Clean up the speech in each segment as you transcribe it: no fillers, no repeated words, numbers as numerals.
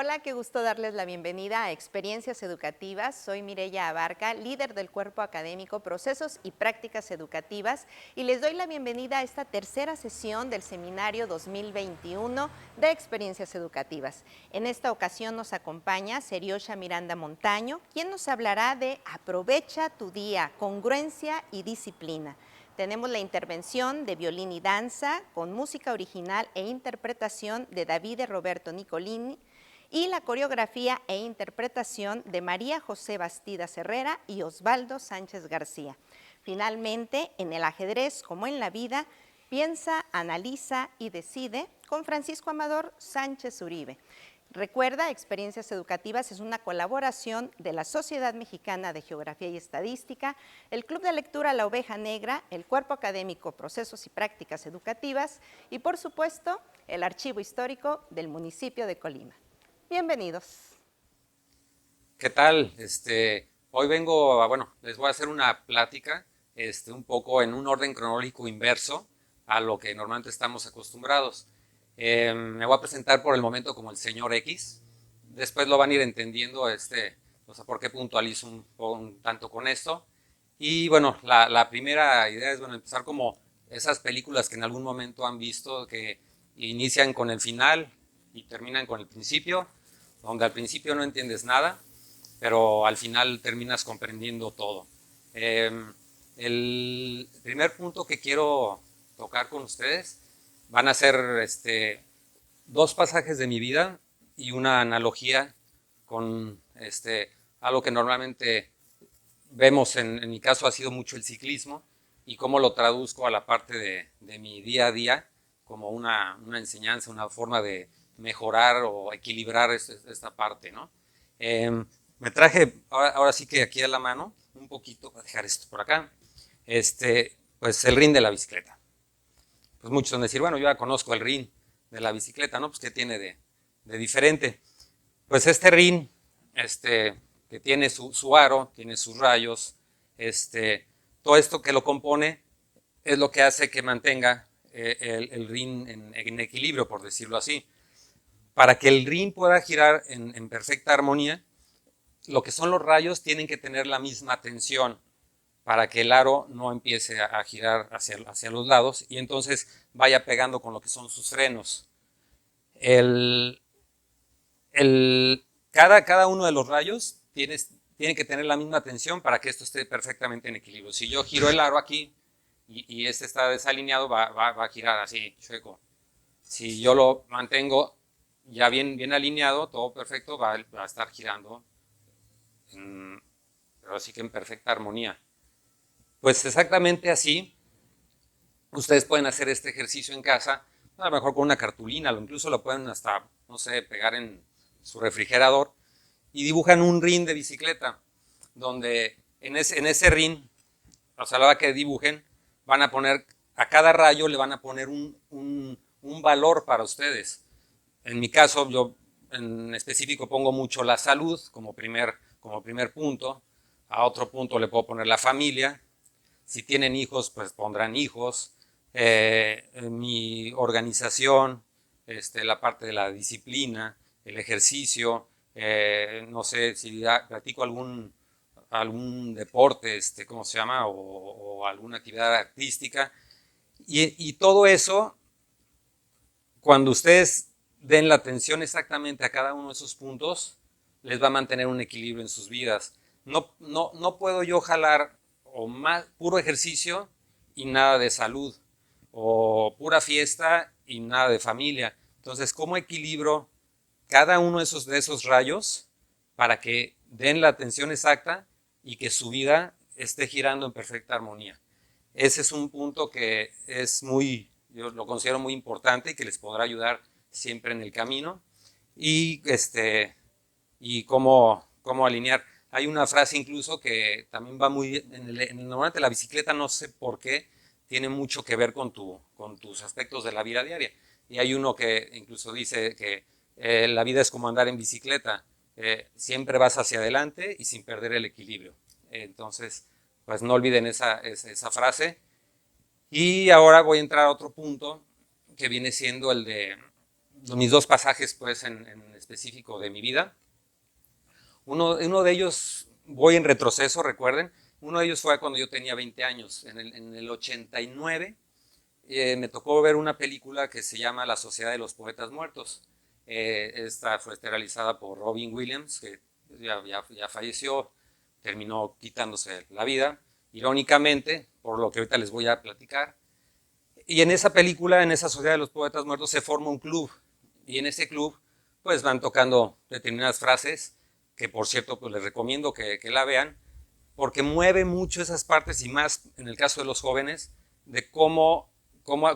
Hola, qué gusto darles la bienvenida a Experiencias Educativas. Soy Mireya Abarca, líder del cuerpo académico Procesos y Prácticas Educativas, y les doy la bienvenida a esta tercera sesión del seminario 2021 de Experiencias Educativas. En esta ocasión nos acompaña Seriosha Miranda Montaño, quien nos hablará de Aprovecha tu día, congruencia y disciplina. Tenemos la intervención de violín y danza con música original e interpretación de Davide Roberto Nicolini, y la coreografía e interpretación de María José Bastidas Herrera y Osvaldo Sánchez García. Finalmente, en el ajedrez como en la vida, piensa, analiza y decide con Francisco Amador Sánchez Uribe. Recuerda, Experiencias Educativas es una colaboración de la Sociedad Mexicana de Geografía y Estadística, el Club de Lectura La Oveja Negra, el Cuerpo Académico Procesos y Prácticas Educativas y, por supuesto, el Archivo Histórico del municipio de Colima. Bienvenidos. ¿Qué tal? Hoy vengo les voy a hacer una plática, un poco en un orden cronológico inverso a lo que normalmente estamos acostumbrados. Me voy a presentar por el momento como el señor X. Después lo van a ir entendiendo, no sé por qué puntualizo un tanto con esto. Y bueno, la primera idea es, empezar como esas películas que en algún momento han visto que inician con el final y terminan con el principio, donde al principio no entiendes nada, pero al final terminas comprendiendo todo. Eh, el primer punto que quiero tocar con ustedes van a ser dos pasajes de mi vida y una analogía con algo que normalmente vemos. En mi caso ha sido mucho el ciclismo y cómo lo traduzco a la parte de mi día a día como una enseñanza, una forma de mejorar o equilibrar esta parte, ¿no? Me traje ahora sí que aquí a la mano un poquito, voy a dejar esto por acá, pues el rin de la bicicleta. Pues muchos van a decir, bueno, yo ya conozco el rin de la bicicleta, ¿no? Pues ¿qué tiene de diferente? Pues este rin, que tiene su aro, tiene sus rayos, todo esto que lo compone es lo que hace que mantenga el rin en equilibrio, por decirlo así. Para que el rin pueda girar en perfecta armonía, lo que son los rayos tienen que tener la misma tensión para que el aro no empiece a girar hacia los lados y entonces vaya pegando con lo que son sus frenos. El, cada uno de los rayos tiene que tener la misma tensión para que esto esté perfectamente en equilibrio. Si yo giro el aro aquí y este está desalineado, va a girar así, chueco. Si yo lo mantengo ya bien alineado, todo perfecto, va a estar girando, pero así que en perfecta armonía. Pues exactamente así, ustedes pueden hacer este ejercicio en casa, a lo mejor con una cartulina, o incluso lo pueden hasta, no sé, pegar en su refrigerador y dibujan un rin de bicicleta, donde en ese rin, o sea, a la hora que dibujen, van a poner, a cada rayo le van a poner un valor para ustedes. En mi caso, yo en específico pongo mucho la salud como primer punto. A otro punto le puedo poner la familia. Si tienen hijos, pues pondrán hijos. Mi organización, la parte de la disciplina, el ejercicio, no sé si practico algún deporte, ¿cómo se llama? O alguna actividad artística. Y todo eso, cuando ustedes den la atención exactamente a cada uno de esos puntos, les va a mantener un equilibrio en sus vidas. No puedo yo jalar o más puro ejercicio y nada de salud, o pura fiesta y nada de familia. Entonces, ¿cómo equilibro cada uno de esos rayos para que den la atención exacta y que su vida esté girando en perfecta armonía? Ese es un punto que yo lo considero muy importante y que les podrá ayudar siempre en el camino. Y, y cómo alinear. Hay una frase incluso que también va muy bien, normalmente la bicicleta, no sé por qué, tiene mucho que ver con tus aspectos de la vida diaria. Y hay uno que incluso dice que la vida es como andar en bicicleta, siempre vas hacia adelante y sin perder el equilibrio. Entonces, pues no olviden esa frase. Y ahora voy a entrar a otro punto que viene siendo el de mis dos pasajes pues en específico de mi vida. Uno de ellos, voy en retroceso, recuerden, uno de ellos fue cuando yo tenía 20 años, en el 89. Me tocó ver una película que se llama La Sociedad de los Poetas Muertos. Esta fue realizada por Robin Williams, que ya falleció, terminó quitándose la vida, irónicamente, por lo que ahorita les voy a platicar. Y en esa película, en esa Sociedad de los Poetas Muertos, se forma un club. Y en ese club, pues van tocando determinadas frases, que por cierto, pues les recomiendo que la vean, porque mueve mucho esas partes y más en el caso de los jóvenes, de cómo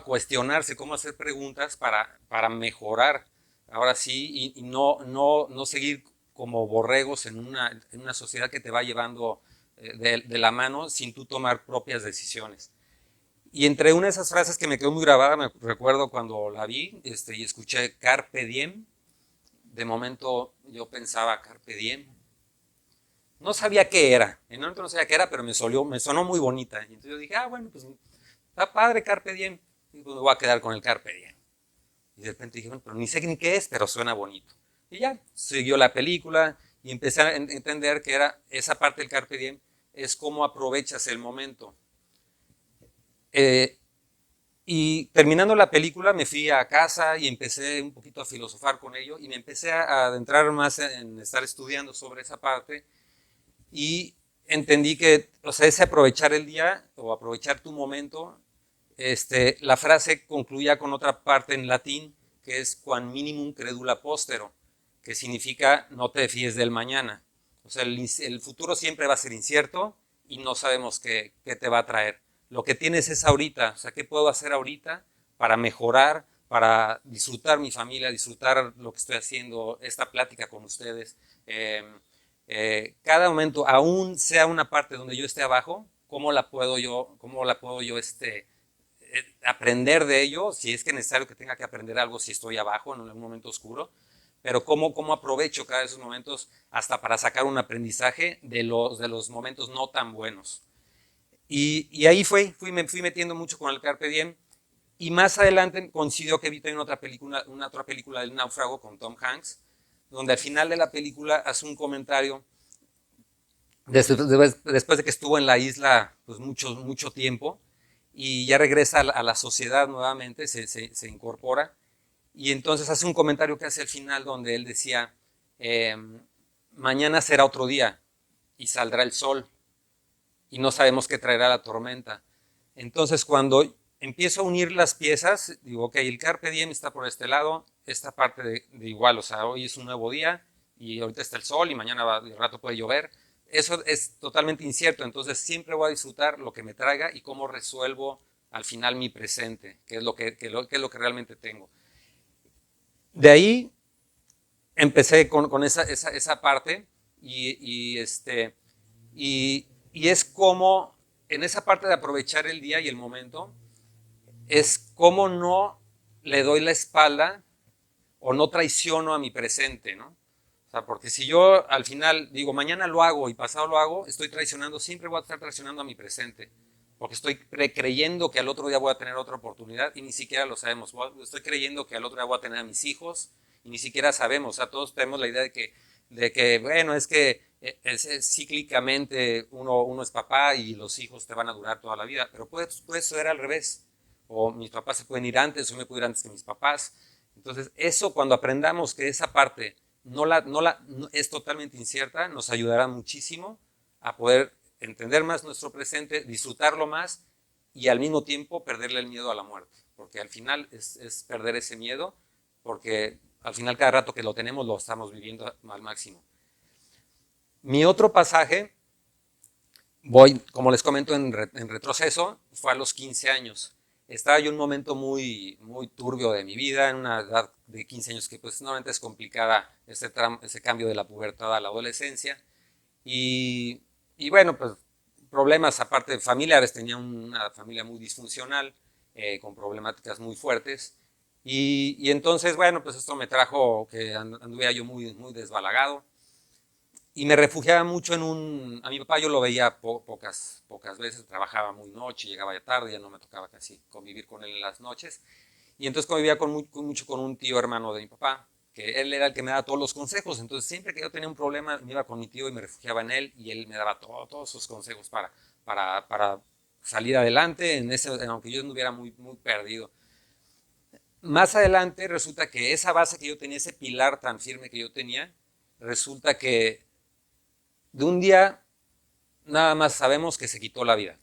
cuestionarse, cómo hacer preguntas para mejorar, ahora sí, y no seguir como borregos en una sociedad que te va llevando de la mano sin tú tomar propias decisiones. Y entre una de esas frases que me quedó muy grabada, me recuerdo cuando la vi y escuché Carpe Diem. De momento yo pensaba, Carpe Diem. No sabía qué era, en el momento no sabía qué era, pero me sonó muy bonita. Y entonces yo dije, bueno, pues está padre Carpe Diem. Y pues me voy a quedar con el Carpe Diem. Y de repente dije, bueno, pero ni sé ni qué es, pero suena bonito. Y ya, siguió la película y empecé a entender que era esa parte del Carpe Diem, es cómo aprovechas el momento. Y terminando la película me fui a casa y empecé un poquito a filosofar con ello y me empecé a adentrar más en estar estudiando sobre esa parte y entendí que, o sea, ese aprovechar el día o aprovechar tu momento, la frase concluía con otra parte en latín que es quam minimum credula postero, que significa no te fíes del mañana. O sea, el futuro siempre va a ser incierto y no sabemos qué te va a traer. Lo que tienes es ahorita, o sea, ¿qué puedo hacer ahorita para mejorar, para disfrutar mi familia, disfrutar lo que estoy haciendo, esta plática con ustedes? Cada momento, aún sea una parte donde yo esté abajo, ¿cómo la puedo yo aprender de ello? Si es que es necesario que tenga que aprender algo si estoy abajo en un momento oscuro, pero cómo aprovecho cada de esos momentos hasta para sacar un aprendizaje de los momentos no tan buenos. Y ahí me fui metiendo mucho con el Carpe Diem. Y más adelante coincidió que vi también una otra película del náufrago con Tom Hanks, donde al final de la película hace un comentario después de que estuvo en la isla pues mucho tiempo y ya regresa a la sociedad nuevamente, se incorpora y entonces hace un comentario que hace al final donde él decía, mañana será otro día y saldrá el sol y no sabemos qué traerá la tormenta. Entonces cuando empiezo a unir las piezas, digo, ok, el Carpe Diem está por este lado, esta parte de igual, o sea, hoy es un nuevo día y ahorita está el sol y mañana de rato puede llover. Eso es totalmente incierto, entonces siempre voy a disfrutar lo que me traiga y cómo resuelvo al final mi presente, que es lo que realmente tengo. De ahí empecé con esa parte y es como en esa parte de aprovechar el día y el momento, es como no le doy la espalda o no traiciono a mi presente, ¿no? O sea, porque si yo al final digo, mañana lo hago y pasado lo hago, estoy traicionando, siempre voy a estar traicionando a mi presente, porque estoy creyendo que al otro día voy a tener otra oportunidad y ni siquiera lo sabemos. Estoy creyendo que al otro día voy a tener a mis hijos y ni siquiera sabemos. O sea, todos tenemos la idea de que bueno, es que cíclicamente uno es papá y los hijos te van a durar toda la vida, pero puede suceder al revés. O mis papás se pueden ir antes o me puedo ir antes que mis papás. Entonces, eso cuando aprendamos que esa parte no es totalmente incierta, nos ayudará muchísimo a poder entender más nuestro presente, disfrutarlo más y al mismo tiempo perderle el miedo a la muerte, porque al final es perder ese miedo, porque al final cada rato que lo tenemos lo estamos viviendo al máximo. Mi otro pasaje, como les comento en retroceso, fue a los 15 años. Estaba yo en un momento muy turbio de mi vida, en una edad de 15 años que pues normalmente es complicada ese cambio de la pubertad a la adolescencia. Y bueno, pues problemas aparte de familiares, tenía una familia muy disfuncional, con problemáticas muy fuertes. Y entonces, bueno, pues esto me trajo que anduviera yo muy desbalagado. Y me refugiaba mucho a mi papá yo lo veía pocas veces, trabajaba muy noche, llegaba ya tarde, ya no me tocaba casi convivir con él en las noches. Y entonces convivía mucho con un tío hermano de mi papá, que él era el que me daba todos los consejos. Entonces siempre que yo tenía un problema, me iba con mi tío y me refugiaba en él y él me daba todos sus consejos para salir adelante, aunque yo estuviera muy perdido. Más adelante resulta que esa base que yo tenía, ese pilar tan firme que yo tenía, resulta que de un día nada más sabemos que se quitó la vida.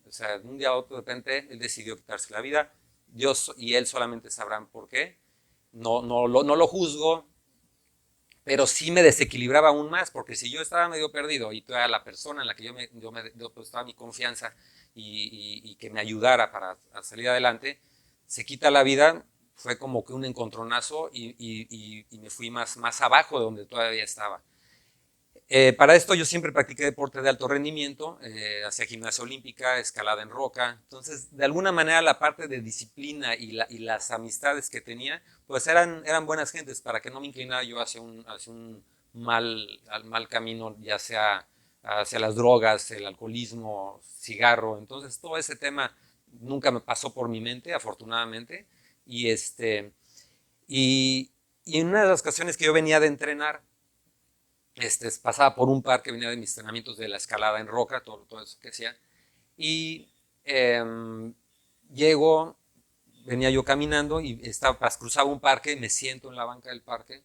O sea, de un día a otro de repente él decidió quitarse la vida. Dios y él solamente sabrán por qué. No lo juzgo, pero sí me desequilibraba aún más, porque si yo estaba medio perdido y toda la persona en la que yo estaba mi confianza y que me ayudara para salir adelante, se quita la vida, fue como que un encontronazo y me fui más abajo de donde todavía estaba. Para esto yo siempre practiqué deporte de alto rendimiento, hacía gimnasia olímpica, escalada en roca. Entonces, de alguna manera la parte de disciplina y las amistades que tenía, pues eran buenas gentes para que no me inclinara yo hacia un mal camino, ya sea hacia las drogas, el alcoholismo, cigarro. Entonces, todo ese tema nunca me pasó por mi mente, afortunadamente. Y, y, y en una de las ocasiones que yo venía de entrenar, pasaba por un parque, venía de mis entrenamientos de la escalada en roca, todo eso que hacía, y eh, llego, venía yo caminando y cruzaba un parque, me siento en la banca del parque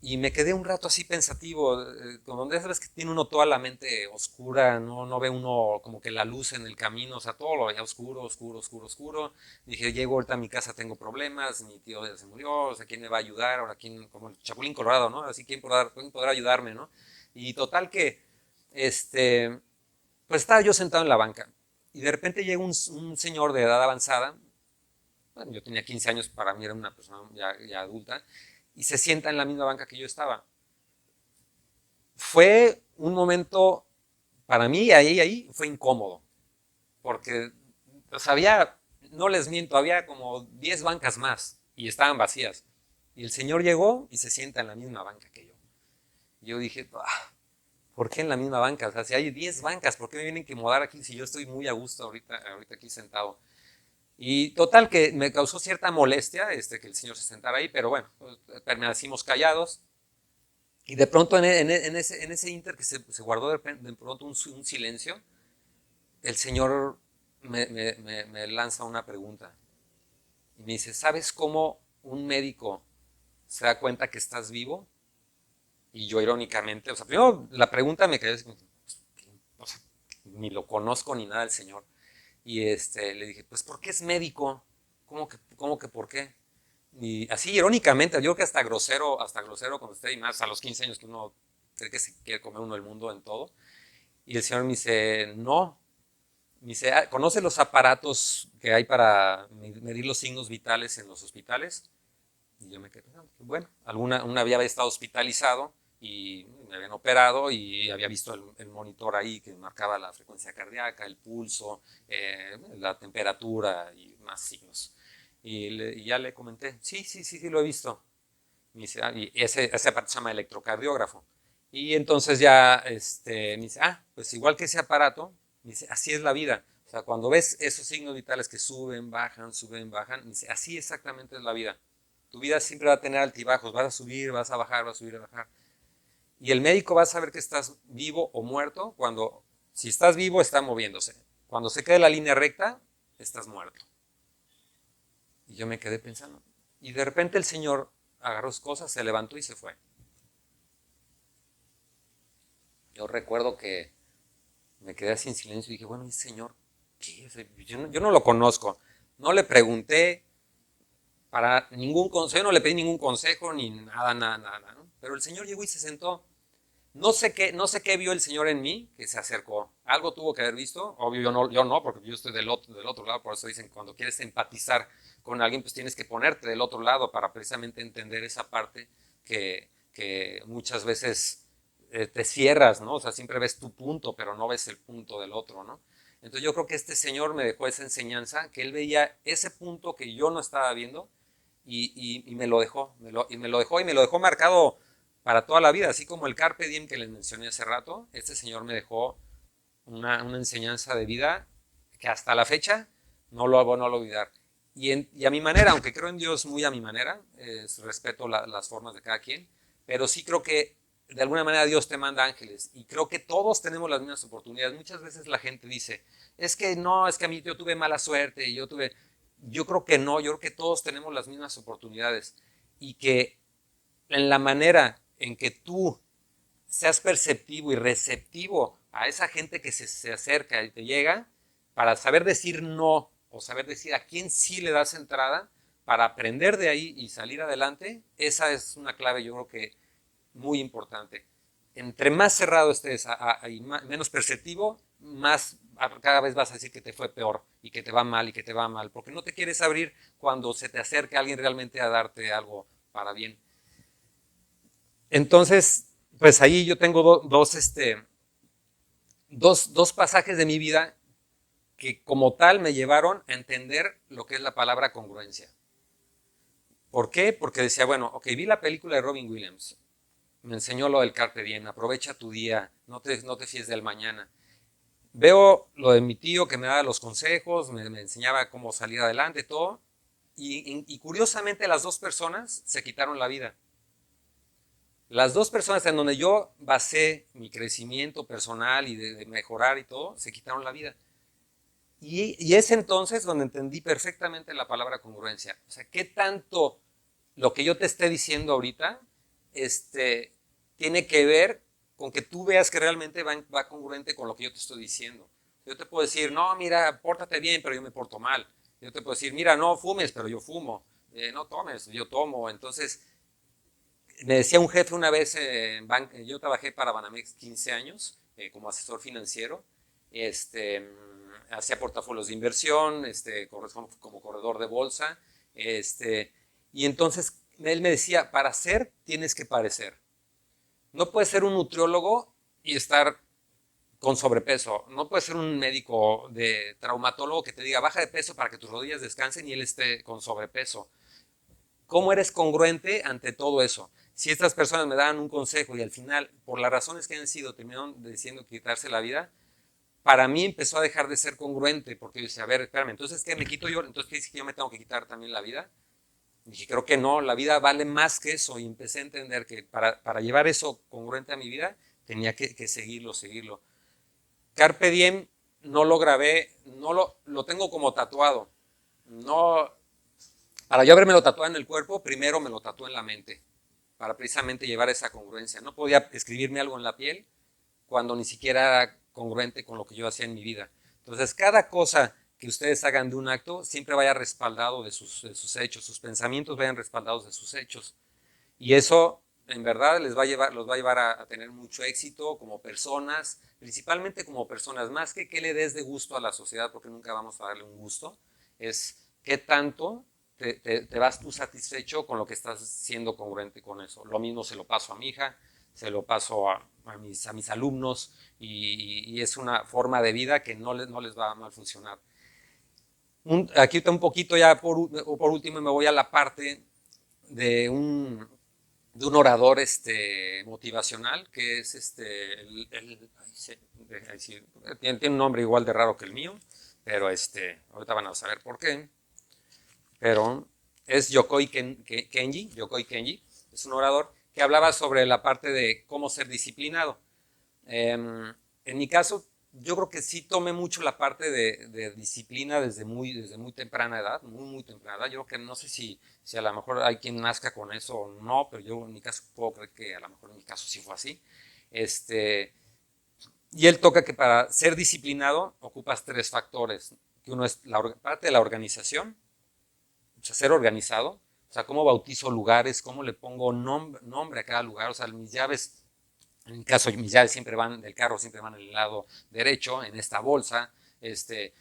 y me quedé un rato así pensativo, con donde sabes que tiene uno toda la mente oscura, no ve uno como que la luz en el camino, o sea, todo lo veía oscuro, oscuro, oscuro, oscuro. Dije, llego ahorita a mi casa, tengo problemas, mi tío ya se murió, o sea, ¿quién me va a ayudar? Ahora, ¿quién? Como el Chapulín Colorado, ¿no? Así, ¿quién podrá ayudarme, no? Y total que, pues estaba yo sentado en la banca y de repente llega un señor de edad avanzada, bueno, yo tenía 15 años, para mí era una persona ya adulta, y se sienta en la misma banca que yo estaba. Fue un momento, para mí, ahí fue incómodo, porque pues, no les miento, había como 10 bancas más y estaban vacías. Y el señor llegó y se sienta en la misma banca que yo. Y yo dije, ¿por qué en la misma banca? O sea, si hay 10 bancas, ¿por qué me vienen a incomodar aquí si yo estoy muy a gusto ahorita aquí sentado? Y total que me causó cierta molestia que el señor se sentara ahí, pero bueno, permanecimos callados. Y de pronto en ese inter que se guardó de pronto un silencio, el Señor me lanza una pregunta. Y me dice, ¿sabes cómo un médico se da cuenta que estás vivo? Y yo irónicamente, o sea, primero la pregunta me quedé, o sea, ni lo conozco ni nada del Señor. Y le dije, pues ¿por qué es médico? ¿Cómo que por qué? Y así irónicamente, yo creo que hasta grosero cuando esté, y más a los 15 años que uno cree que se quiere comer uno el mundo en todo. Y el señor me dice, no. Me dice, ¿conoce los aparatos que hay para medir los signos vitales en los hospitales? Y yo me quedé pensando, bueno, una había estado hospitalizado y me habían operado y había visto el monitor ahí que marcaba la frecuencia cardíaca, el pulso, la temperatura y más signos. Y ya le comenté, sí, lo he visto. Me dice, y ese aparato se llama electrocardiógrafo. Y entonces ya me dice, pues igual que ese aparato, me dice, así es la vida. O sea, cuando ves esos signos vitales que suben, bajan, me dice, así exactamente es la vida. Tu vida siempre va a tener altibajos, vas a subir, vas a bajar, vas a subir, a bajar. Y el médico va a saber que estás vivo o muerto si estás vivo, está moviéndose. Cuando se quede la línea recta, estás muerto. Y yo me quedé pensando. Y de repente el señor agarró sus cosas, se levantó y se fue. Yo recuerdo que me quedé así en silencio y dije, bueno, ¿y señor qué? Yo no lo conozco. No le pregunté para ningún consejo, no le pedí ningún consejo ni nada, ¿no? Pero el señor llegó y se sentó. No sé qué vio el señor en mí, que se acercó. Algo tuvo que haber visto. Obvio, yo no, porque yo estoy del otro lado. Por eso dicen que cuando quieres empatizar con alguien, pues tienes que ponerte del otro lado para precisamente entender esa parte que muchas veces te cierras, ¿no? O sea, siempre ves tu punto, pero no ves el punto del otro, ¿no? Entonces yo creo que este señor me dejó esa enseñanza, que él veía ese punto que yo no estaba viendo y me lo dejó, y me lo dejó marcado para toda la vida, así como el Carpe Diem que les mencioné hace rato. Este señor me dejó una enseñanza de vida que hasta la fecha no lo voy a olvidar. y a mi manera, aunque creo en Dios muy a mi manera, respeto las formas de cada quien, pero sí creo que de alguna manera Dios te manda ángeles y creo que todos tenemos las mismas oportunidades. Muchas veces la gente dice, es que no, es que a mí yo tuve mala suerte, yo creo que no, yo creo que todos tenemos las mismas oportunidades y que en la manera en que tú seas perceptivo y receptivo a esa gente que se acerca y te llega, para saber decir no o saber decir a quién sí le das entrada, para aprender de ahí y salir adelante, esa es una clave yo creo que muy importante. Entre más cerrado estés y menos perceptivo, más cada vez vas a decir que te fue peor y que te va mal y que te va mal, porque no te quieres abrir cuando se te acerca alguien realmente a darte algo para bien. Entonces, pues ahí yo tengo dos pasajes de mi vida que como tal me llevaron a entender lo que es la palabra congruencia. ¿Por qué? Porque decía, bueno, ok, vi la película de Robin Williams, me enseñó lo del Carpe Diem, aprovecha tu día, no te fíes del mañana. Veo lo de mi tío que me daba los consejos, me enseñaba cómo salir adelante, todo, y curiosamente las dos personas se quitaron la vida. Las dos personas en donde yo basé mi crecimiento personal y de mejorar y todo, se quitaron la vida. Y es entonces donde entendí perfectamente la palabra congruencia. O sea, qué tanto lo que yo te esté diciendo ahorita tiene que ver con que tú veas que realmente va congruente con lo que yo te estoy diciendo. Yo te puedo decir, no, mira, pórtate bien, pero yo me porto mal. Yo te puedo decir, mira, no fumes, pero yo fumo. No tomes, yo tomo. Entonces, me decía un jefe una vez, yo trabajé para Banamex 15 años como asesor financiero, hacía portafolios de inversión, como corredor de bolsa, y entonces él me decía, para ser tienes que parecer. No puedes ser un nutriólogo y estar con sobrepeso. No puedes ser un médico de traumatólogo que te diga, baja de peso para que tus rodillas descansen y él esté con sobrepeso. ¿Cómo eres congruente ante todo eso? Si estas personas me dan un consejo y al final, por las razones que han sido, terminaron diciendo quitarse la vida, para mí empezó a dejar de ser congruente, porque yo decía, a ver, espérame, entonces, ¿qué me quito yo? Entonces, ¿qué dice que yo me tengo que quitar también la vida? Y dije, creo que no, la vida vale más que eso, y empecé a entender que para llevar eso congruente a mi vida, tenía que seguirlo. Carpe Diem no lo grabé, no lo tengo como tatuado. No, para yo haberme lo tatuado en el cuerpo, primero me lo tatué en la mente, para precisamente llevar esa congruencia. No podía escribirme algo en la piel cuando ni siquiera era congruente con lo que yo hacía en mi vida. Entonces, cada cosa que ustedes hagan de un acto siempre vaya respaldado de sus hechos, sus pensamientos vayan respaldados de sus hechos. Y eso, en verdad, los va a llevar a tener mucho éxito como personas, principalmente como personas, más que le des de gusto a la sociedad, porque nunca vamos a darle un gusto, es qué tanto te vas tú satisfecho con lo que estás siendo congruente con eso. Lo mismo se lo paso a mi hija, se lo paso a mis alumnos y es una forma de vida que no les va a mal funcionar. Aquí está un poquito ya por último me voy a la parte de un orador motivacional que es tiene un nombre igual de raro que el mío, pero ahorita van a saber por qué. Pero es Yokoi Kenji, es un orador que hablaba sobre la parte de cómo ser disciplinado. En mi caso, yo creo que sí tomé mucho la parte de disciplina desde muy temprana edad, muy temprana edad. Yo creo que no sé si a lo mejor hay quien nazca con eso o no, pero yo en mi caso puedo creer que a lo mejor en mi caso sí fue así. Y él toca que para ser disciplinado ocupas tres factores, que uno es la parte de la organización, o sea, ser organizado, o sea, cómo bautizo lugares, cómo le pongo nombre a cada lugar, o sea, mis llaves, en mi caso, mis llaves siempre van del carro, siempre van en el lado derecho, en esta bolsa,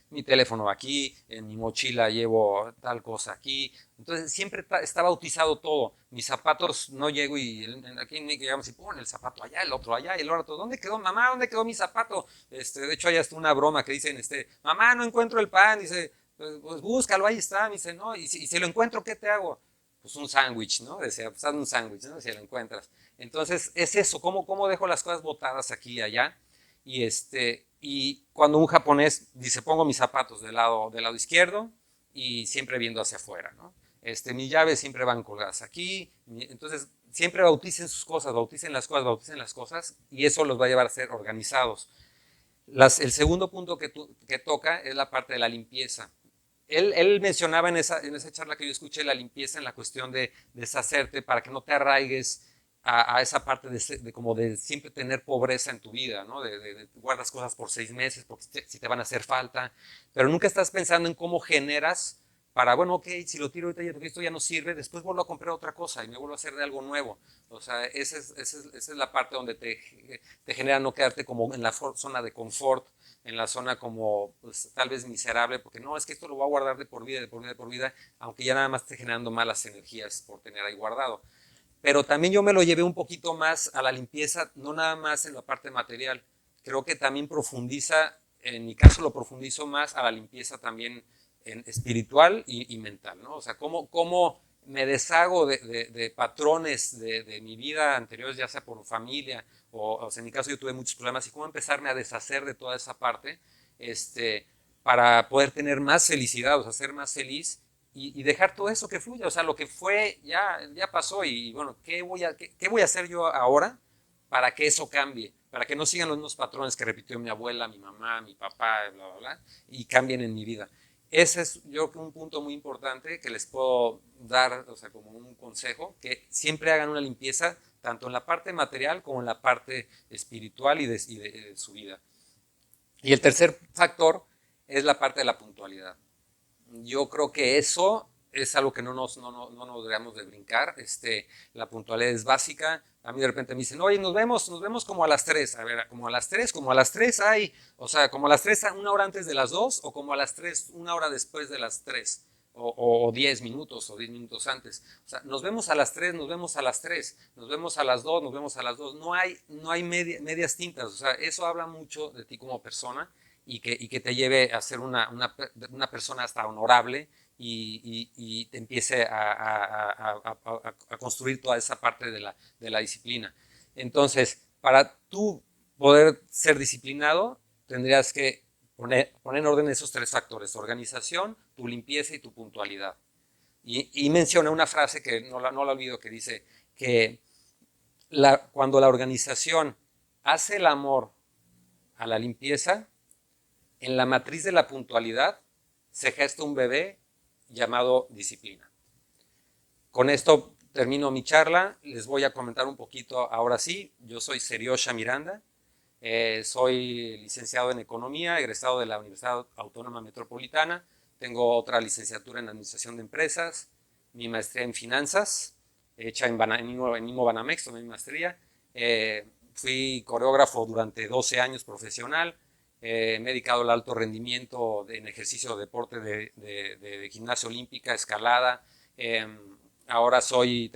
mi teléfono aquí, en mi mochila llevo tal cosa aquí, entonces siempre está bautizado todo. Mis zapatos, no llego y aquí llegamos y ponen el zapato allá, el otro allá, y el otro, ¿dónde quedó mamá? ¿Dónde quedó mi zapato? De hecho hay hasta una broma que dicen, mamá, no encuentro el pan, dice, pues búscalo, ahí está, me dice, no, y si lo encuentro, ¿qué te hago? Pues un sándwich, ¿no? Decía, pues haz un sándwich, ¿no? Si lo encuentras. Entonces, es eso, cómo dejo las cosas botadas aquí y allá. Y cuando un japonés dice, pongo mis zapatos del lado izquierdo, y siempre viendo hacia afuera, ¿no? Mis llaves siempre van colgadas aquí, entonces siempre bauticen sus cosas, bauticen las cosas, y eso los va a llevar a ser organizados. El segundo punto que toca es la parte de la limpieza. Él mencionaba en esa charla que yo escuché la limpieza en la cuestión de deshacerte para que no te arraigues a esa parte como de siempre tener pobreza en tu vida, ¿no? De guardas cosas por 6 meses porque si te van a hacer falta, pero nunca estás pensando en cómo generas para, bueno, ok, si lo tiro ahorita porque esto ya no sirve, después vuelvo a comprar otra cosa y me vuelvo a hacer de algo nuevo. O sea, esa es la parte donde te genera no quedarte como en la zona de confort, en la zona como pues, tal vez miserable, porque no, es que esto lo voy a guardar de por vida, de por vida, de por vida, aunque ya nada más esté generando malas energías por tener ahí guardado. Pero también yo me lo llevé un poquito más a la limpieza, no nada más en la parte material. Creo que también profundiza, en mi caso lo profundizo más a la limpieza también en espiritual y mental, ¿no? O sea, cómo me deshago de patrones de mi vida anteriores, ya sea por familia o sea, en mi caso yo tuve muchos problemas y cómo empezarme a deshacer de toda esa parte para poder tener más felicidad, o sea, ser más feliz y dejar todo eso que fluya, o sea, lo que fue ya pasó y bueno, ¿qué voy a hacer yo ahora para que eso cambie? Para que no sigan los mismos patrones que repitió mi abuela, mi mamá, mi papá, bla, bla, bla, y cambien en mi vida. Ese es yo creo un punto muy importante que les puedo dar, o sea, como un consejo, que siempre hagan una limpieza tanto en la parte material como en la parte espiritual y de su vida. Y el tercer factor es la parte de la puntualidad. Yo creo que eso es algo que no nos deberíamos de brincar. La puntualidad es básica. A mí de repente me dicen, oye, nos vemos como a las 3. A ver, como a las 3 hay, o sea, como a las 3 una hora antes de las 2 o como a las 3 una hora después de las 3 o 10 minutos o 10 minutos antes. O sea, nos vemos a las 3, nos vemos a las 3, nos vemos a las 2, nos vemos a las 2. No hay medias tintas. O sea, eso habla mucho de ti como persona y que te lleve a ser una persona hasta honorable y te empiece a construir toda esa parte de la disciplina. Entonces, para tú poder ser disciplinado, tendrías que poner en orden esos 3 factores: organización, tu limpieza y tu puntualidad. Y menciona una frase que no la olvido, que dice que cuando la organización hace el amor a la limpieza, en la matriz de la puntualidad se gesta un bebé llamado disciplina. Con esto termino mi charla. Les voy a comentar un poquito ahora sí. Yo soy Seriosha Miranda. Soy licenciado en Economía, egresado de la Universidad Autónoma Metropolitana. Tengo otra licenciatura en Administración de Empresas, mi maestría en Finanzas, hecha en IMO Banamex, tomé mi maestría. Fui coreógrafo durante 12 años profesional. Me he dedicado al alto rendimiento en ejercicio de deporte de gimnasia olímpica, escalada. Ahora soy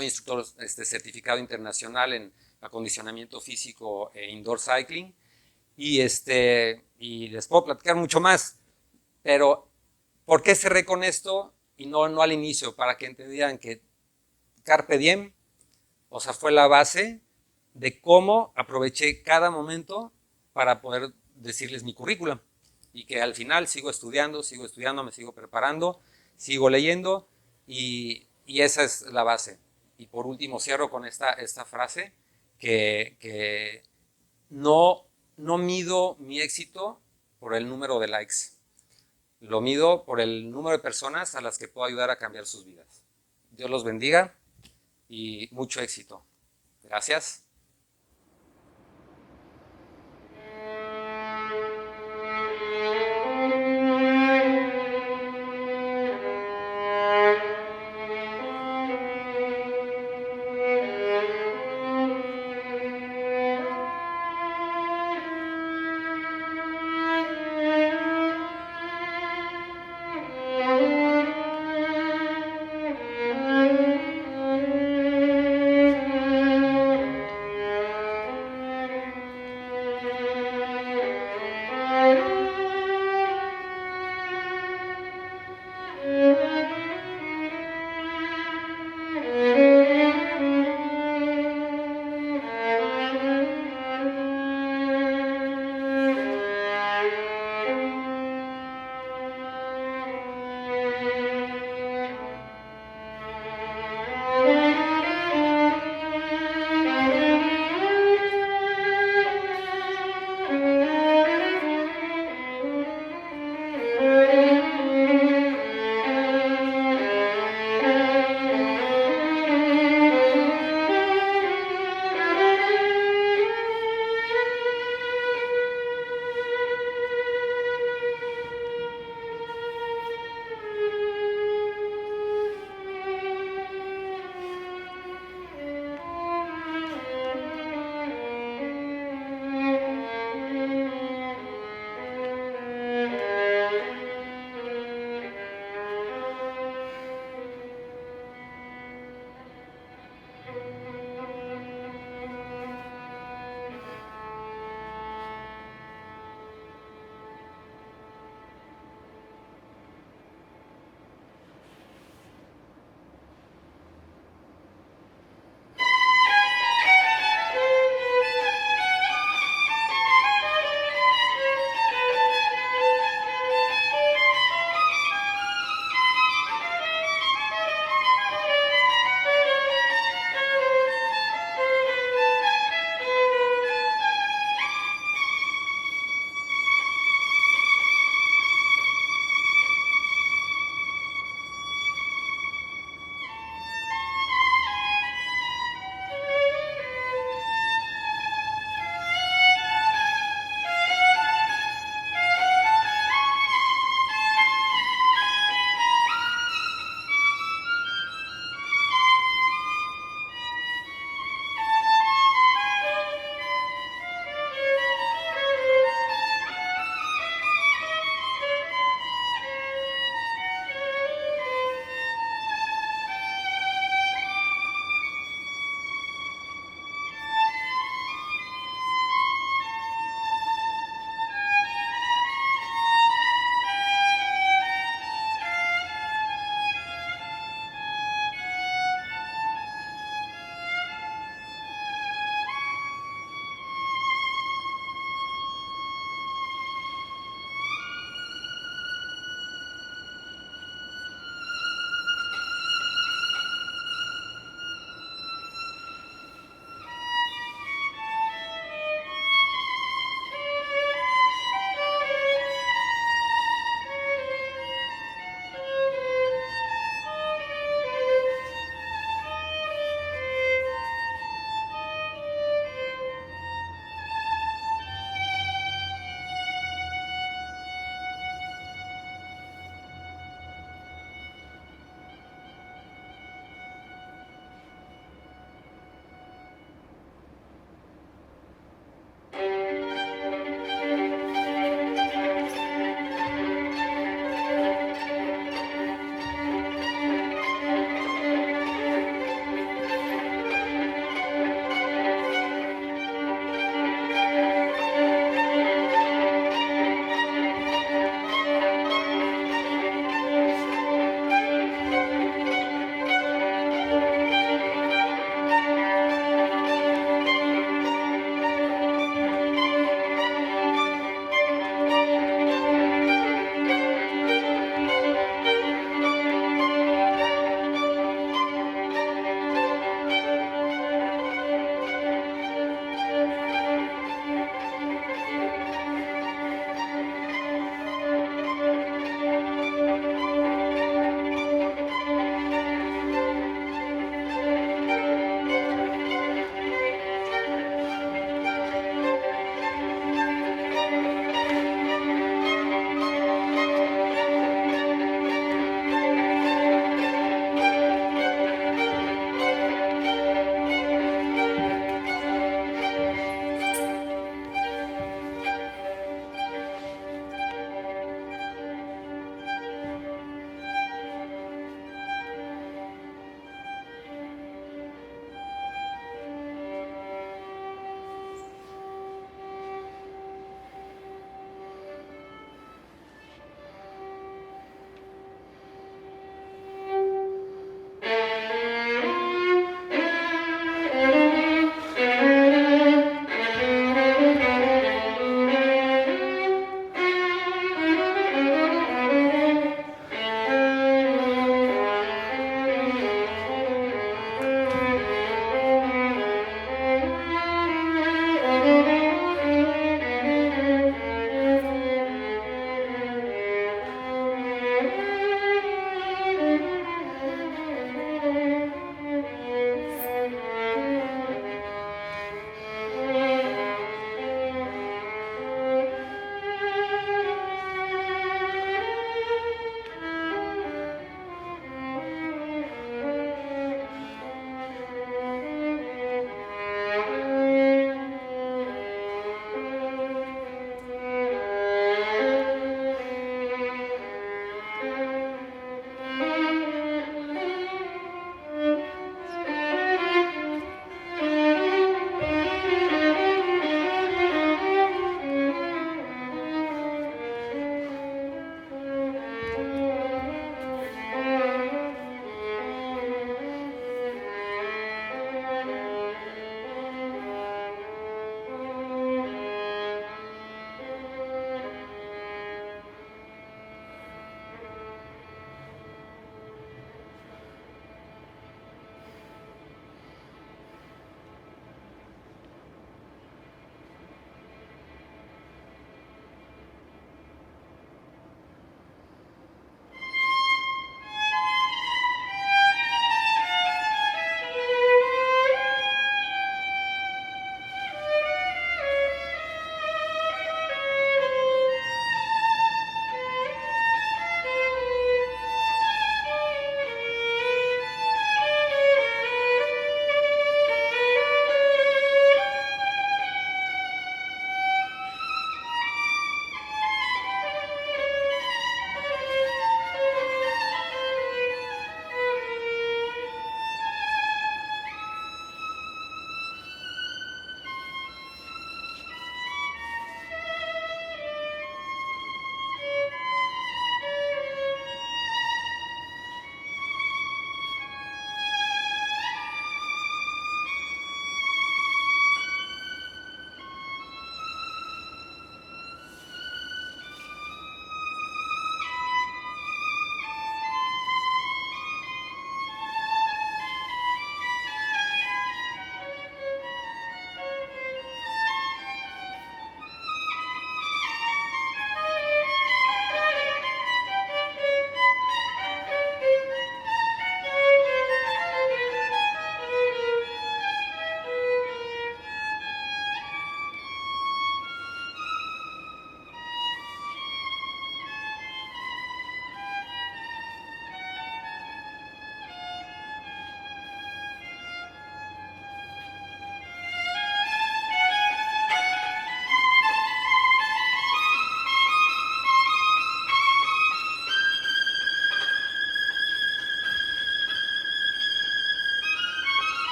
instructor certificado internacional en acondicionamiento físico e indoor cycling. Y les puedo platicar mucho más, pero ¿por qué cerré con esto y no al inicio? Para que entendieran que Carpe Diem, o sea, fue la base de cómo aproveché cada momento para poder decirles mi currículum y que al final sigo estudiando, me sigo preparando, sigo leyendo y esa es la base. Y por último cierro con esta frase que no mido mi éxito por el número de likes, lo mido por el número de personas a las que puedo ayudar a cambiar sus vidas. Dios los bendiga y mucho éxito. Gracias.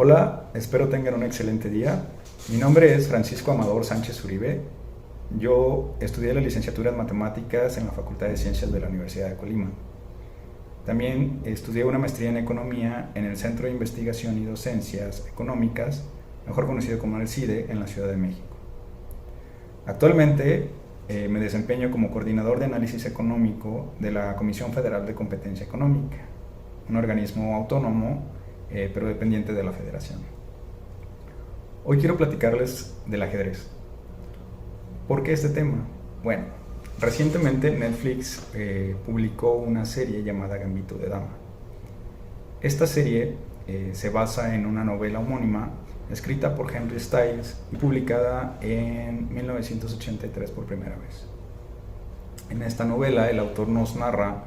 Hola, espero tengan un excelente día. Mi nombre es Francisco Amador Sánchez Uribe. Yo estudié la licenciatura en Matemáticas en la Facultad de Ciencias de la Universidad de Colima. También estudié una maestría en Economía en el Centro de Investigación y Docencias Económicas, mejor conocido como el CIDE, en la Ciudad de México. Actualmente me desempeño como coordinador de análisis económico de la Comisión Federal de Competencia Económica, un organismo autónomo pero dependiente de la Federación. Hoy quiero platicarles del ajedrez. ¿Por qué este tema? Bueno, recientemente Netflix publicó una serie llamada Gambito de Dama. Esta serie se basa en una novela homónima escrita por Henry Styles y publicada en 1983 por primera vez. En esta novela el autor nos narra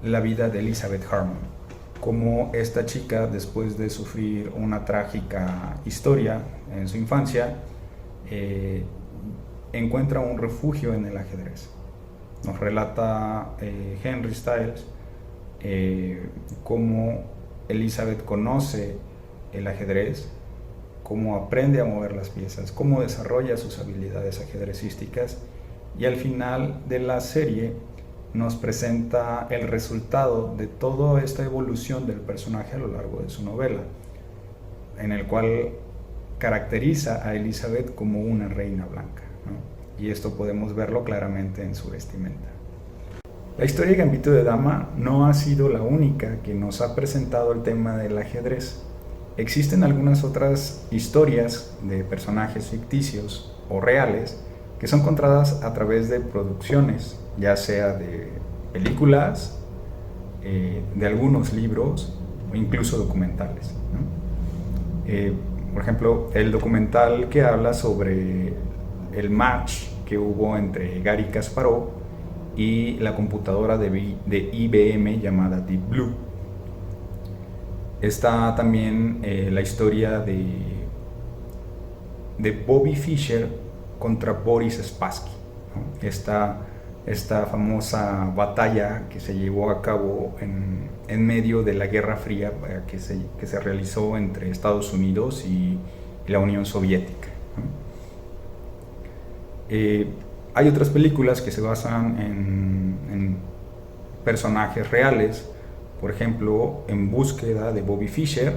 la vida de Elizabeth Harmon, cómo esta chica, después de sufrir una trágica historia en su infancia, encuentra un refugio en el ajedrez. Nos relata Henry Styles cómo Elizabeth conoce el ajedrez, cómo aprende a mover las piezas, cómo desarrolla sus habilidades ajedrecísticas, y al final de la serie nos presenta el resultado de toda esta evolución del personaje a lo largo de su novela, en el cual caracteriza a Elizabeth como una reina blanca, ¿no? Y esto podemos verlo claramente en su vestimenta. La historia de Gambito de Dama no ha sido la única que nos ha presentado el tema del ajedrez. Existen algunas otras historias de personajes ficticios o reales que son contadas a través de producciones, ya sea de películas, de algunos libros o incluso documentales, ¿no? Por ejemplo, el documental que habla sobre el match que hubo entre Garry Kasparov y la computadora de IBM llamada Deep Blue. Está también la historia de Bobby Fischer contra Boris Spassky, ¿no? Esta famosa batalla que se llevó a cabo en medio de la Guerra Fría que se realizó entre Estados Unidos y la Unión Soviética, ¿no? Hay otras películas que se basan en personajes reales, por ejemplo, En búsqueda de Bobby Fischer,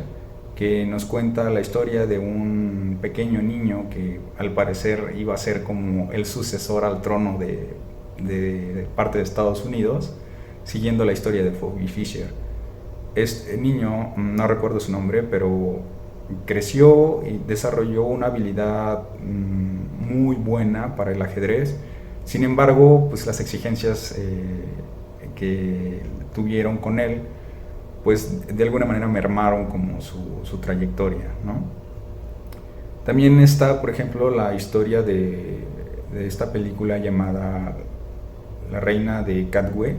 que nos cuenta la historia de un pequeño niño que al parecer iba a ser como el sucesor al trono de parte de Estados Unidos, siguiendo la historia de Bobby Fischer. Este niño, no recuerdo su nombre, pero creció y desarrolló una habilidad muy buena para el ajedrez. Sin embargo, pues las exigencias que tuvieron con él, pues de alguna manera mermaron como su trayectoria, ¿no? También está, por ejemplo, la historia de esta película llamada La Reina de Katwe,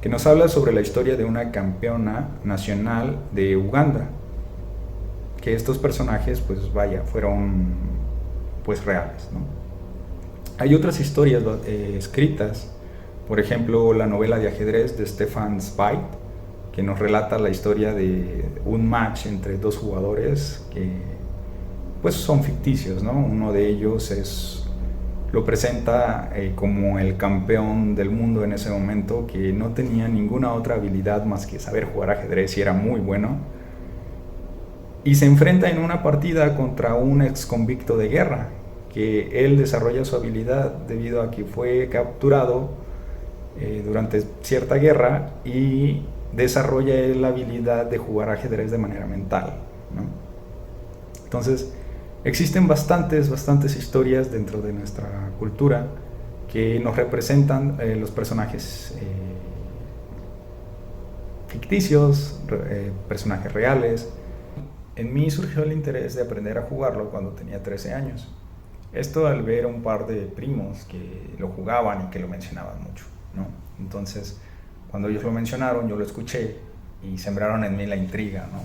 que nos habla sobre la historia de una campeona nacional de Uganda, que estos personajes, pues vaya, fueron pues reales, ¿no? Hay otras historias escritas, por ejemplo, la novela de ajedrez de Stefan Zweig, que nos relata la historia de un match entre dos jugadores que pues son ficticios, ¿no? Uno de ellos lo presenta como el campeón del mundo en ese momento, que no tenía ninguna otra habilidad más que saber jugar ajedrez y era muy bueno, y se enfrenta en una partida contra un ex convicto de guerra, que él desarrolla su habilidad debido a que fue capturado durante cierta guerra y desarrolla la habilidad de jugar ajedrez de manera mental, ¿no? Entonces, existen bastantes historias dentro de nuestra cultura que nos representan los personajes ficticios, personajes reales. En mí surgió el interés de aprender a jugarlo cuando tenía 13 años. Esto al ver a un par de primos que lo jugaban y que lo mencionaban mucho, ¿no? Entonces, cuando ellos lo mencionaron, yo lo escuché y sembraron en mí la intriga, ¿no?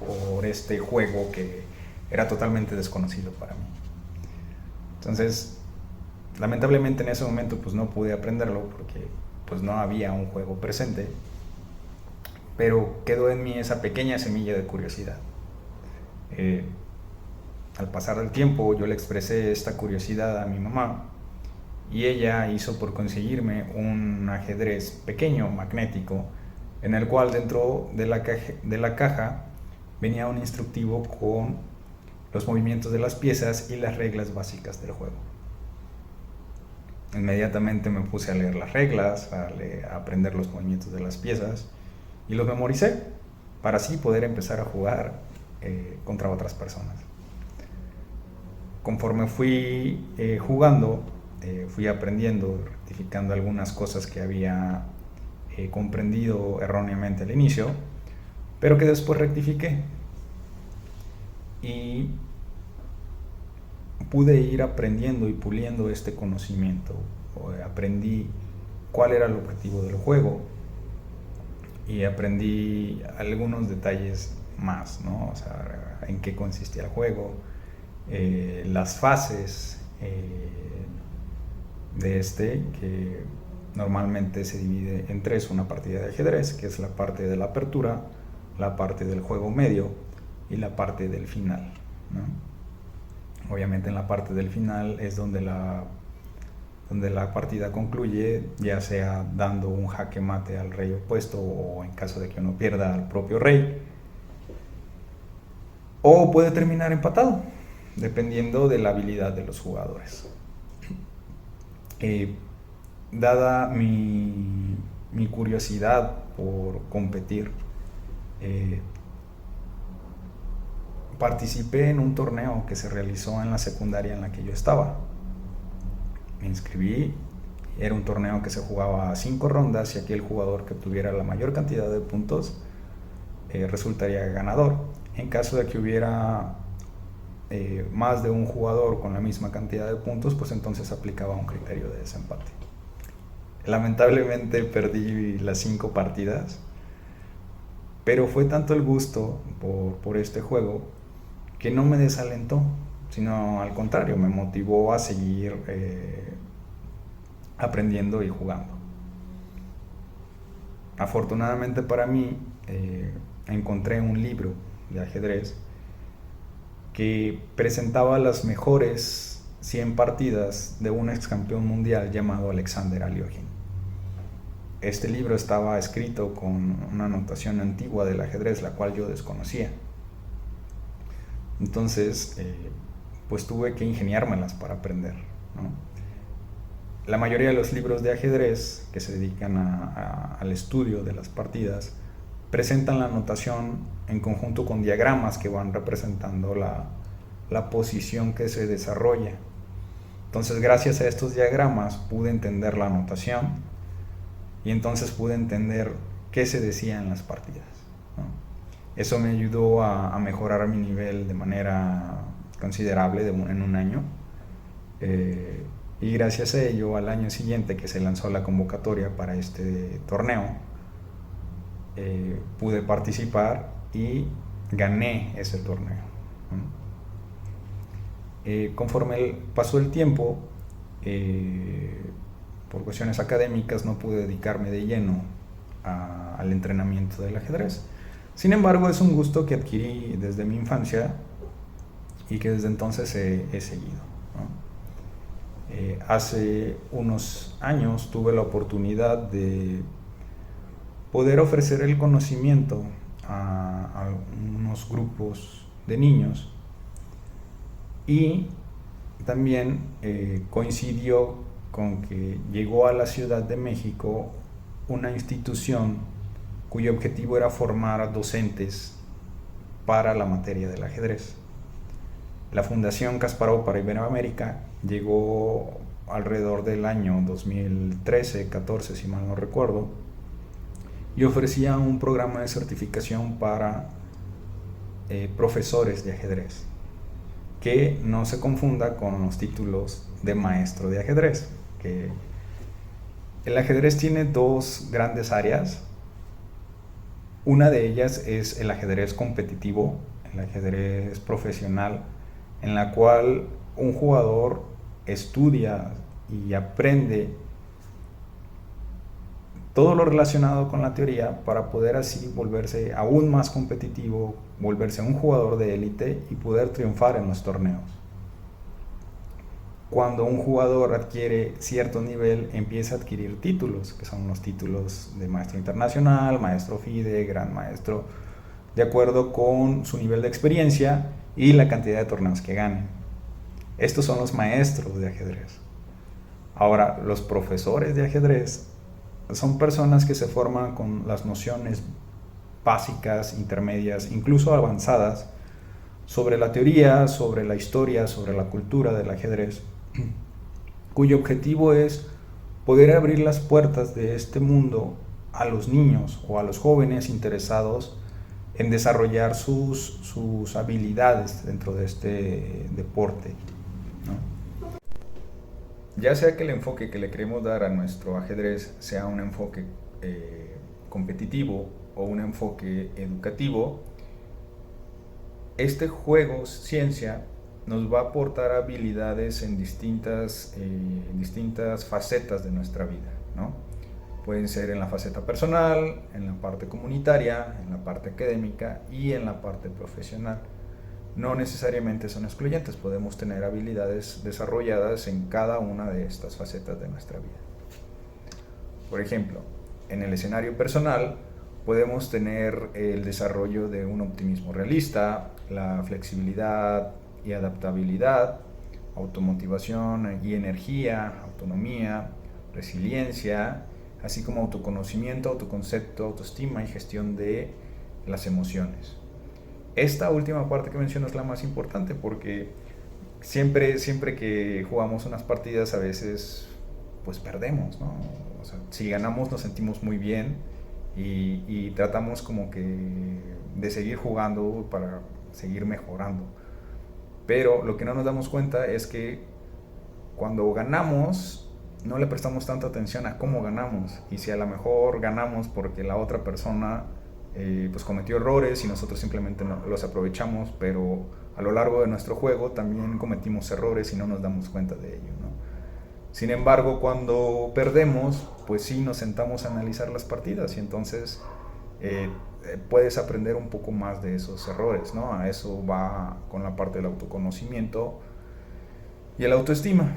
por este juego que era totalmente desconocido para mí. Entonces, lamentablemente en ese momento pues no pude aprenderlo porque pues no había un juego presente, pero quedó en mí esa pequeña semilla de curiosidad. Al pasar del tiempo yo le expresé esta curiosidad a mi mamá y ella hizo por conseguirme un ajedrez pequeño, magnético, en el cual dentro de la caja venía un instructivo con los movimientos de las piezas y las reglas básicas del juego. Inmediatamente me puse a leer las reglas, a aprender los movimientos de las piezas y los memoricé para así poder empezar a jugar contra otras personas. Conforme fui jugando, fui aprendiendo, rectificando algunas cosas que había comprendido erróneamente al inicio, pero que después rectifiqué y pude ir aprendiendo y puliendo este conocimiento. Aprendí cuál era el objetivo del juego y aprendí algunos detalles más, ¿no? O sea, en qué consistía el juego, las fases de este, que normalmente se divide en tres: una partida de ajedrez, que es la parte de la apertura, la parte del juego medio y la parte del final, ¿no? Obviamente en la parte del final es donde la partida concluye, ya sea dando un jaque mate al rey opuesto o, en caso de que uno pierda, al propio rey, o puede terminar empatado, dependiendo de la habilidad de los jugadores. Dada mi curiosidad por competir, participé en un torneo que se realizó en la secundaria en la que yo estaba. Me inscribí, era un torneo que se jugaba a 5 rondas y aquel jugador que obtuviera la mayor cantidad de puntos resultaría ganador. En caso de que hubiera más de un jugador con la misma cantidad de puntos, pues entonces aplicaba un criterio de desempate. Lamentablemente perdí las 5 partidas, pero fue tanto el gusto por este juego que no me desalentó, sino al contrario, me motivó a seguir aprendiendo y jugando. Afortunadamente para mí, encontré un libro de ajedrez que presentaba las mejores 100 partidas de un ex campeón mundial llamado Alexander Aliogin. Este libro estaba escrito con una notación antigua del ajedrez, la cual yo desconocía. Entonces, pues tuve que ingeniármelas para aprender, ¿no? La mayoría de los libros de ajedrez que se dedican al estudio de las partidas presentan la notación en conjunto con diagramas que van representando la posición que se desarrolla. Entonces, gracias a estos diagramas pude entender la notación y entonces pude entender qué se decía en las partidas, ¿no? Eso me ayudó a mejorar mi nivel de manera considerable en un año. Y gracias a ello, al año siguiente que se lanzó la convocatoria para este torneo, pude participar y gané ese torneo. Conforme pasó el tiempo, por cuestiones académicas no pude dedicarme de lleno al entrenamiento del ajedrez. Sin embargo, es un gusto que adquirí desde mi infancia y que desde entonces he seguido, ¿no? Hace unos años tuve la oportunidad de poder ofrecer el conocimiento a unos grupos de niños y también coincidió con que llegó a la Ciudad de México una institución cuyo objetivo era formar docentes para la materia del ajedrez. La Fundación Kasparov para Iberoamérica llegó alrededor del año 2013-14, si mal no recuerdo, y ofrecía un programa de certificación para profesores de ajedrez, que no se confunda con los títulos de maestro de ajedrez, que el ajedrez tiene dos grandes áreas. Una de ellas es el ajedrez competitivo, el ajedrez profesional, en la cual un jugador estudia y aprende todo lo relacionado con la teoría para poder así volverse aún más competitivo, volverse un jugador de élite y poder triunfar en los torneos. Cuando un jugador adquiere cierto nivel, empieza a adquirir títulos, que son los títulos de maestro internacional, maestro FIDE, gran maestro, de acuerdo con su nivel de experiencia y la cantidad de torneos que ganen. Estos son los maestros de ajedrez. Ahora, los profesores de ajedrez son personas que se forman con las nociones básicas, intermedias, incluso avanzadas, sobre la teoría, sobre la historia, sobre la cultura del ajedrez, cuyo objetivo es poder abrir las puertas de este mundo a los niños o a los jóvenes interesados en desarrollar sus habilidades dentro de este deporte, ¿no? Ya sea que el enfoque que le queremos dar a nuestro ajedrez sea un enfoque competitivo o un enfoque educativo, este juego ciencia nos va a aportar habilidades en distintas facetas de nuestra vida, ¿no? Pueden ser en la faceta personal, en la parte comunitaria, en la parte académica y en la parte profesional. No necesariamente son excluyentes, podemos tener habilidades desarrolladas en cada una de estas facetas de nuestra vida. Por ejemplo, en el escenario personal podemos tener el desarrollo de un optimismo realista, la flexibilidad y adaptabilidad, automotivación y energía, autonomía, resiliencia, así como autoconocimiento, autoconcepto, autoestima y gestión de las emociones. Esta última parte que menciono es la más importante porque siempre que jugamos unas partidas a veces pues perdemos, ¿no? O sea, si ganamos nos sentimos muy bien y tratamos como que de seguir jugando para seguir mejorando. Pero lo que no nos damos cuenta es que cuando ganamos no le prestamos tanta atención a cómo ganamos, y si a lo mejor ganamos porque la otra persona pues cometió errores y nosotros simplemente no, los aprovechamos, pero a lo largo de nuestro juego también cometimos errores y no nos damos cuenta de ello, ¿no? Sin embargo, cuando perdemos, pues sí nos sentamos a analizar las partidas y entonces puedes aprender un poco más de esos errores, ¿no? A eso va con la parte del autoconocimiento y el autoestima.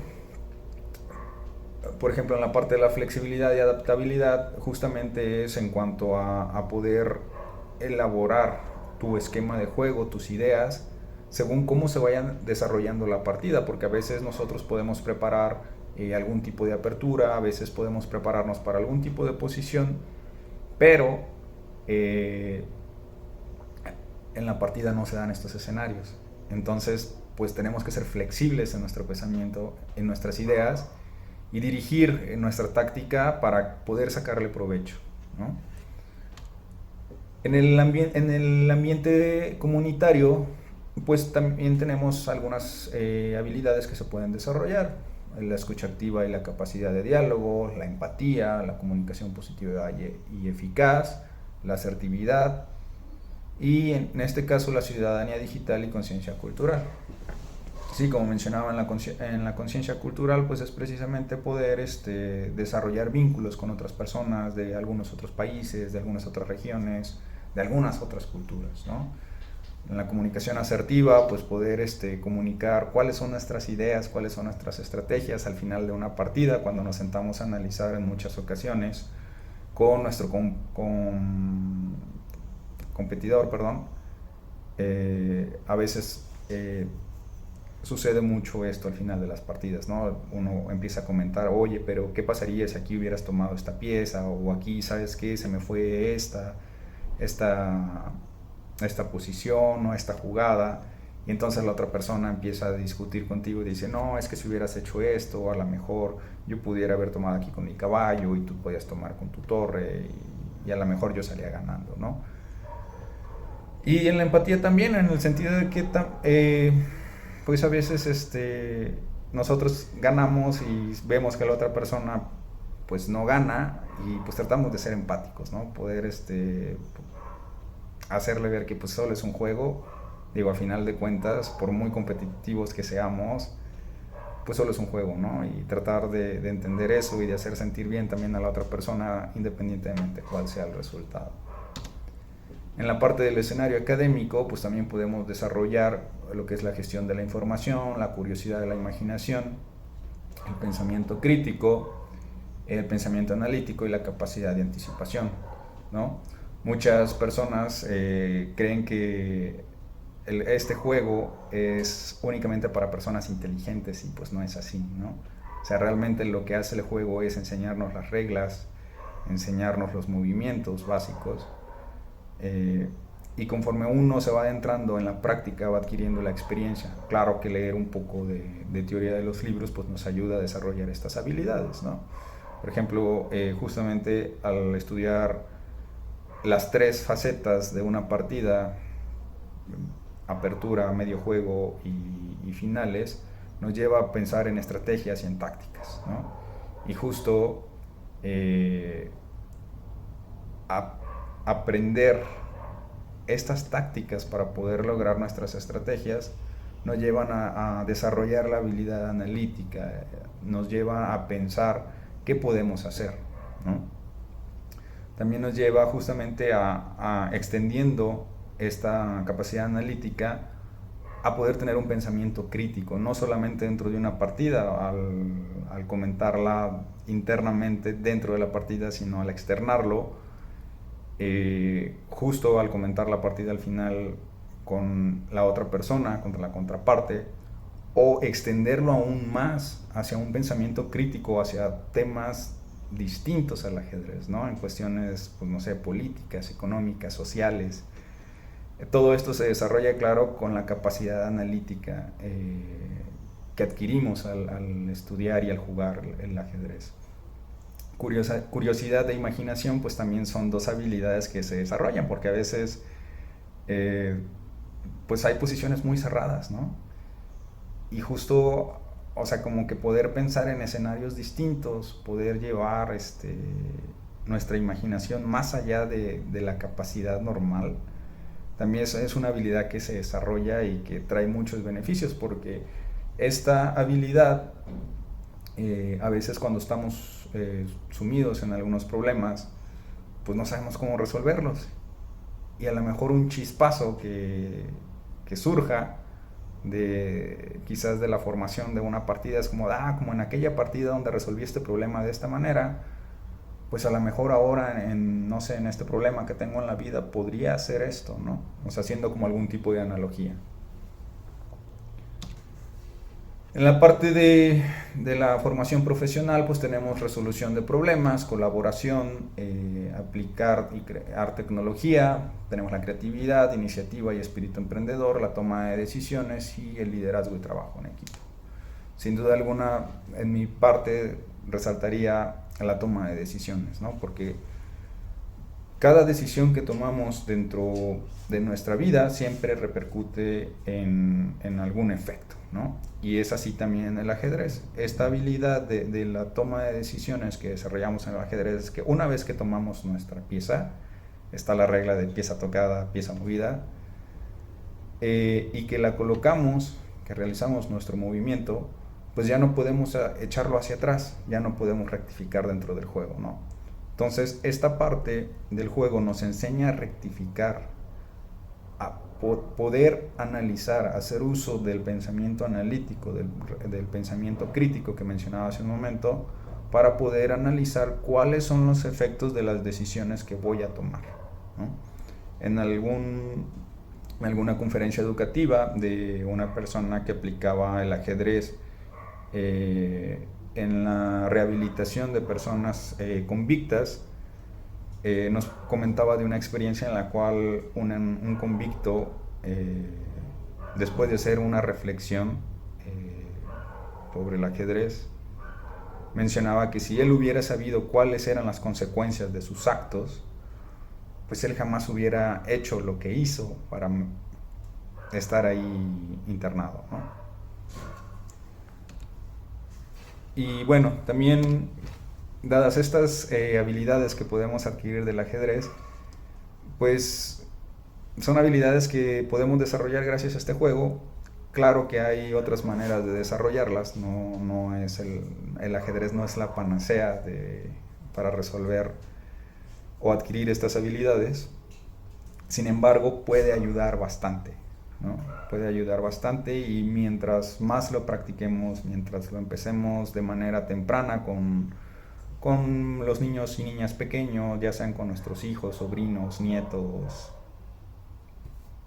Por ejemplo, en la parte de la flexibilidad y adaptabilidad, justamente es en cuanto a poder elaborar tu esquema de juego, tus ideas, según cómo se vayan desarrollando la partida, porque a veces nosotros podemos preparar algún tipo de apertura, a veces podemos prepararnos para algún tipo de posición, pero en la partida no se dan estos escenarios. Entonces, pues tenemos que ser flexibles en nuestro pensamiento, en nuestras ideas, y dirigir nuestra táctica para poder sacarle provecho, ¿no? En el ambiente comunitario, pues también tenemos algunas habilidades que se pueden desarrollar: la escucha activa y la capacidad de diálogo, la empatía, la comunicación positiva y eficaz, la asertividad y en este caso la ciudadanía digital y conciencia cultural. Sí, como mencionaba, en la conciencia cultural pues es precisamente poder desarrollar vínculos con otras personas de algunos otros países, de algunas otras regiones, de algunas otras culturas, ¿no? En la comunicación asertiva, pues poder comunicar cuáles son nuestras ideas, cuáles son nuestras estrategias al final de una partida, cuando nos sentamos a analizar en muchas ocasiones con nuestro competidor, a veces sucede mucho esto al final de las partidas, ¿no? Uno empieza a comentar, oye, pero ¿qué pasaría si aquí hubieras tomado esta pieza? O aquí, ¿sabes qué? Se me fue esta posición o esta jugada. Y entonces la otra persona empieza a discutir contigo y dice, no, es que si hubieras hecho esto, a lo mejor yo pudiera haber tomado aquí con mi caballo y tú podías tomar con tu torre y a lo mejor yo salía ganando, ¿no? Y en la empatía también, en el sentido de que pues a veces nosotros ganamos y vemos que la otra persona pues no gana y pues tratamos de ser empáticos, ¿no? Poder hacerle ver que pues solo es un juego. Digo, a final de cuentas, por muy competitivos que seamos, pues solo es un juego, ¿no? Y tratar de entender eso y de hacer sentir bien también a la otra persona independientemente cuál sea el resultado. En la parte del escenario académico, pues también podemos desarrollar lo que es la gestión de la información, la curiosidad de la imaginación, el pensamiento crítico, el pensamiento analítico y la capacidad de anticipación, ¿no? Muchas personas creen que este juego es únicamente para personas inteligentes y pues no es así, ¿no? O sea, realmente lo que hace el juego es enseñarnos las reglas, enseñarnos los movimientos básicos, y conforme uno se va adentrando en la práctica va adquiriendo la experiencia. Claro que leer un poco de teoría de los libros pues nos ayuda a desarrollar estas habilidades, ¿no? Por ejemplo, justamente al estudiar las 3 facetas de una partida, apertura, medio juego y finales, nos lleva a pensar en estrategias y en tácticas, ¿no? Y justo aprender estas tácticas para poder lograr nuestras estrategias nos llevan a desarrollar la habilidad analítica, nos lleva a pensar qué podemos hacer, ¿no? También nos lleva justamente a extendiendo esta capacidad analítica a poder tener un pensamiento crítico, no solamente dentro de una partida, al comentarla internamente dentro de la partida, sino al externarlo, justo al comentar la partida al final con la otra persona, contra la contraparte, o extenderlo aún más hacia un pensamiento crítico, hacia temas distintos al ajedrez, ¿no? En cuestiones, pues no sé, políticas, económicas, sociales. Todo esto se desarrolla, claro, con la capacidad analítica que adquirimos al estudiar y al jugar el ajedrez. Curiosidad e imaginación, pues también son 2 habilidades que se desarrollan, porque a veces pues hay posiciones muy cerradas, ¿no? Y justo, o sea, como que poder pensar en escenarios distintos, poder llevar nuestra imaginación más allá de la capacidad normal, también es una habilidad que se desarrolla y que trae muchos beneficios, porque esta habilidad, a veces cuando estamos sumidos en algunos problemas, pues no sabemos cómo resolverlos. Y a lo mejor un chispazo que surja quizás de la formación de una partida es como en aquella partida donde resolví este problema de esta manera, pues a lo mejor ahora no sé, en este problema que tengo en la vida podría hacer esto, ¿no? O sea, haciendo como algún tipo de analogía. En la parte de la formación profesional, pues tenemos resolución de problemas, colaboración, aplicar y crear tecnología, tenemos la creatividad, iniciativa y espíritu emprendedor, la toma de decisiones y el liderazgo y trabajo en equipo. Sin duda alguna, en mi parte resaltaría la toma de decisiones, ¿no? Porque cada decisión que tomamos dentro de nuestra vida siempre repercute en algún efecto, ¿no? Y es así también en el ajedrez. Esta habilidad de la toma de decisiones que desarrollamos en el ajedrez es que una vez que tomamos nuestra pieza, está la regla de pieza tocada, pieza movida, y que la colocamos, que realizamos nuestro movimiento, pues ya no podemos echarlo hacia atrás, ya no podemos rectificar dentro del juego, ¿no? Entonces, esta parte del juego nos enseña a rectificar, a poder analizar, hacer uso del pensamiento analítico, del pensamiento crítico que mencionaba hace un momento, para poder analizar cuáles son los efectos de las decisiones que voy a tomar, ¿no? En alguna conferencia educativa de una persona que aplicaba el ajedrez en la rehabilitación de personas convictas, nos comentaba de una experiencia en la cual un convicto, después de hacer una reflexión sobre el ajedrez, mencionaba que si él hubiera sabido cuáles eran las consecuencias de sus actos, pues él jamás hubiera hecho lo que hizo para estar ahí internado, ¿no? Y bueno, también dadas estas habilidades que podemos adquirir del ajedrez, pues son habilidades que podemos desarrollar gracias a este juego Claro que hay otras maneras de desarrollarlas, no es el ajedrez no es la panacea para resolver o adquirir estas habilidades. Sin embargo, puede ayudar bastante, ¿no? Puede ayudar bastante, y mientras más lo practiquemos, mientras lo empecemos de manera temprana con los niños y niñas pequeños, ya sean con nuestros hijos, sobrinos, nietos,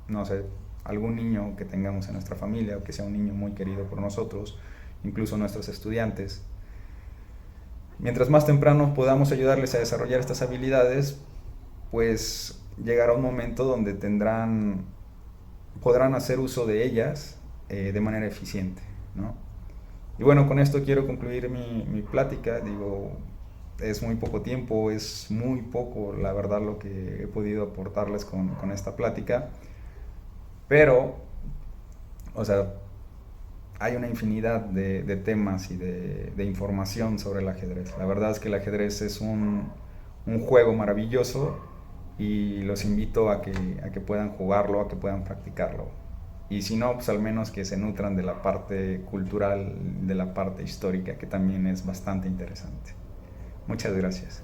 no sé, algún niño que tengamos en nuestra familia o que sea un niño muy querido por nosotros, incluso nuestros estudiantes. Mientras más temprano podamos ayudarles a desarrollar estas habilidades, pues llegará un momento donde podrán hacer uso de ellas de manera eficiente, ¿no? Y bueno, con esto quiero concluir mi plática. Digo, es muy poco tiempo, es muy poco, la verdad, lo que he podido aportarles con esta plática. Pero, o sea, hay una infinidad de temas y de información sobre el ajedrez. La verdad es que el ajedrez es un juego maravilloso, y los invito a que puedan jugarlo, a que puedan practicarlo. Y si no, pues al menos que se nutran de la parte cultural, de la parte histórica, que también es bastante interesante. Muchas gracias.